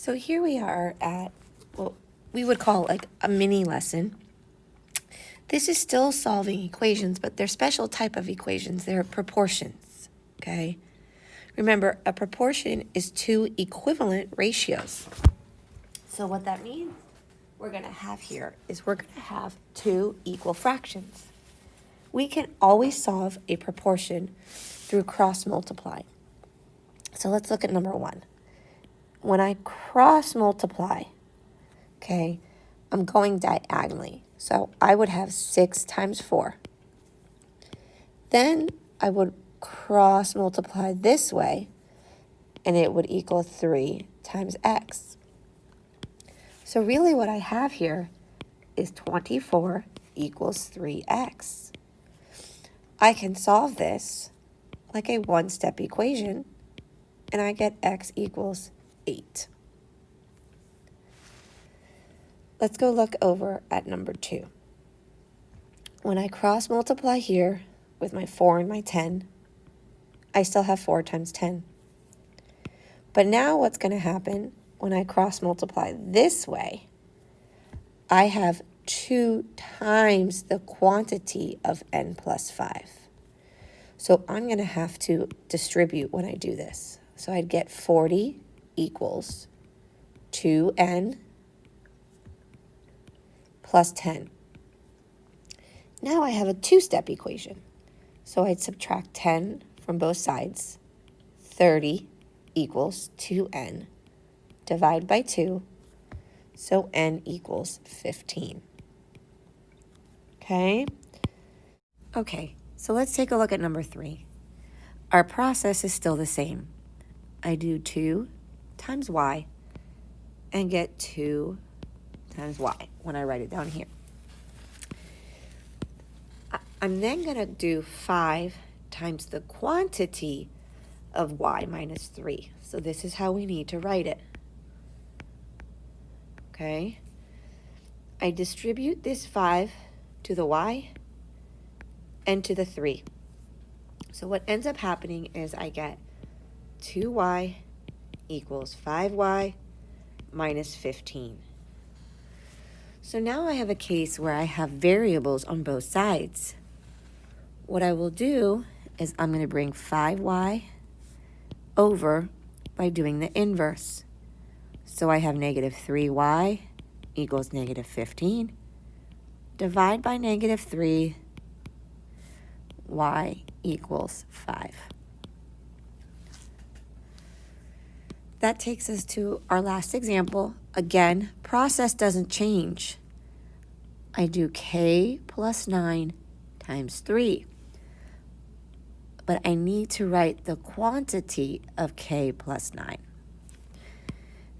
So here we are at what we would call like a mini lesson. This is still solving equations, but they're special type of equations. They're proportions, okay? Remember, a proportion is two equivalent ratios. So what that means we're going to have here is we're going to have two equal fractions. We can always solve a proportion through cross multiply. So let's look at number one. When I cross multiply, okay, I'm going diagonally. So I would have 6 times 4. Then I would cross multiply this way, and it would equal 3 times x. So really what I have here is 24 equals 3x. I can solve this like a one-step equation, and I get x equals 8. Let's go look over at number 2. When I cross multiply here with my 4 and my 10, I still have 4 times 10. But now what's going to happen when I cross multiply this way, I have 2 times the quantity of n plus 5. So I'm going to have to distribute when I do this. So I'd get 40 equals 2n plus 10. Now I have a two-step equation. So I'd subtract 10 from both sides. 30 equals 2n. Divide by 2. So n equals 15. Okay? Okay, so let's take a look at number 3. Our process is still the same. I do 2 times y and get 2 times y when I write it down here. I'm then going to do 5 times the quantity of y minus 3. So this is how we need to write it. Okay? I distribute this 5 to the y and to the 3. So what ends up happening is I get 2y equals 5y minus 15. So now I have a case where I have variables on both sides. What I will do is I'm going to bring 5y over by doing the inverse. So I have negative 3y equals negative 15. Divide by negative 3, y equals 5. That takes us to our last example. Again, process doesn't change. I do k plus 9 times 3. But I need to write the quantity of k plus 9.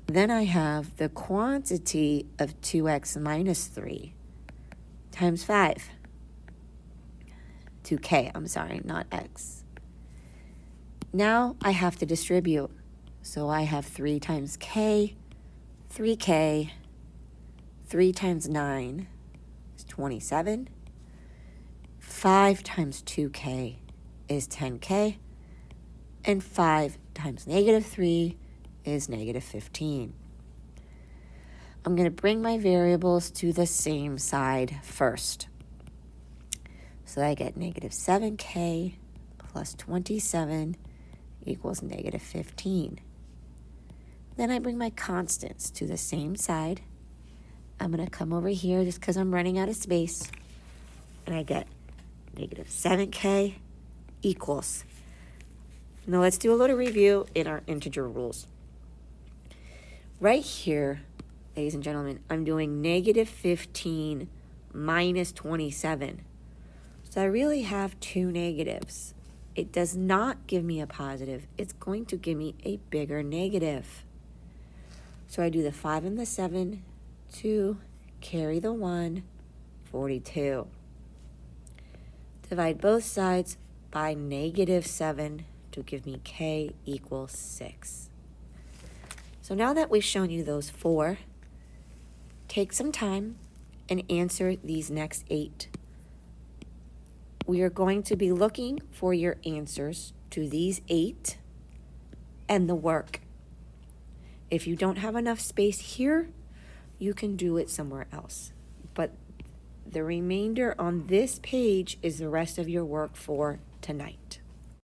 Then I have the quantity of 2x minus 3 times 5. 2k, I'm sorry, not x. Now I have to distribute. So I have 3 times k, 3k, 3 times 9 is 27. 5 times 2k is 10k. And 5 times negative 3 is negative 15. I'm going to bring my variables to the same side first. So I get negative 7k plus 27 equals negative 15. Then I bring my constants to the same side. I'm going to come over here just because I'm running out of space. And I get negative 7k equals. Now let's do a little review in our integer rules. Right here, ladies and gentlemen, I'm doing negative 15 minus 27. So I really have two negatives. It does not give me a positive. It's going to give me a bigger negative. So I do the 5 and the 7, 2, carry the 1, 42. Divide both sides by negative 7 to give me k equals 6. So now that we've shown you those 4, take some time and answer these next 8. We are going to be looking for your answers to these 8 and the work. If you don't have enough space here, you can do it somewhere else. But the remainder on this page is the rest of your work for tonight.